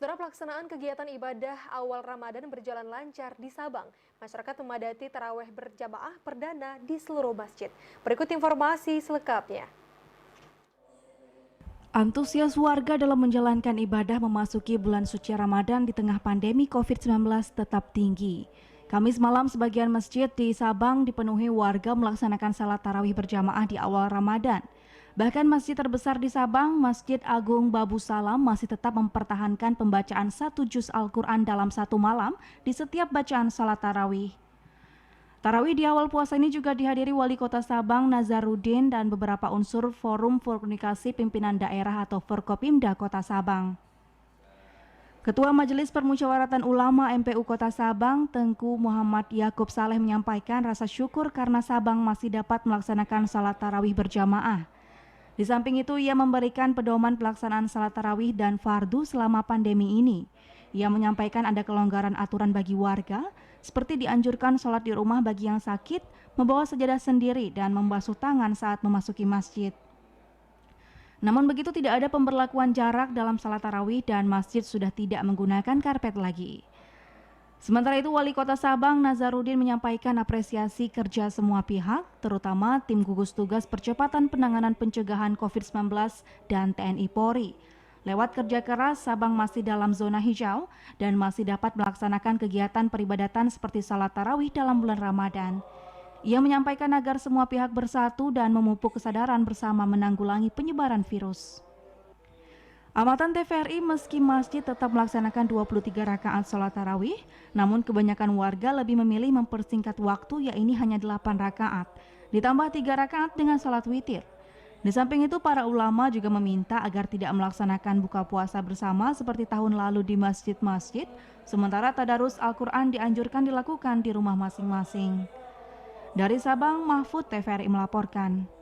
Saudara, pelaksanaan kegiatan ibadah awal Ramadan berjalan lancar di Sabang. Masyarakat memadati tarawih berjamaah perdana di seluruh masjid. Berikut informasi selengkapnya. Antusias warga dalam menjalankan ibadah memasuki bulan suci Ramadan di tengah pandemi COVID-19 tetap tinggi. Kamis malam sebagian masjid di Sabang dipenuhi warga melaksanakan salat tarawih berjamaah di awal Ramadan. Bahkan masjid terbesar di Sabang, Masjid Agung Babu Salam, masih tetap mempertahankan pembacaan 1 juz Al-Quran dalam satu malam di setiap bacaan salat tarawih. Tarawih di awal puasa ini juga dihadiri Wali Kota Sabang Nazarudin dan beberapa unsur Forum Komunikasi Pimpinan Daerah atau Forkopimda Kota Sabang. Ketua Majelis Permusyawaratan Ulama MPU Kota Sabang, Tengku Muhammad Yakub Saleh menyampaikan rasa syukur karena Sabang masih dapat melaksanakan salat tarawih berjamaah. Di samping itu, ia memberikan pedoman pelaksanaan salat tarawih dan fardu selama pandemi ini. Ia menyampaikan ada kelonggaran aturan bagi warga, seperti dianjurkan sholat di rumah bagi yang sakit, membawa sajadah sendiri, dan membasuh tangan saat memasuki masjid. Namun begitu tidak ada pemberlakuan jarak dalam salat tarawih dan masjid sudah tidak menggunakan karpet lagi. Sementara itu, Wali Kota Sabang Nazarudin menyampaikan apresiasi kerja semua pihak, terutama tim gugus tugas percepatan penanganan pencegahan COVID-19 dan TNI Polri. Lewat kerja keras, Sabang masih dalam zona hijau dan masih dapat melaksanakan kegiatan peribadatan seperti salat tarawih dalam bulan Ramadan. Ia menyampaikan agar semua pihak bersatu dan memupuk kesadaran bersama menanggulangi penyebaran virus. Amatan TVRI, meski masjid tetap melaksanakan 23 rakaat sholat tarawih, namun kebanyakan warga lebih memilih mempersingkat waktu, yaitu hanya 8 rakaat, ditambah 3 rakaat dengan sholat witir. Di samping itu, para ulama juga meminta agar tidak melaksanakan buka puasa bersama seperti tahun lalu di masjid-masjid, sementara tadarus Al-Quran dianjurkan dilakukan di rumah masing-masing. Dari Sabang, Mahfud, TVRI melaporkan.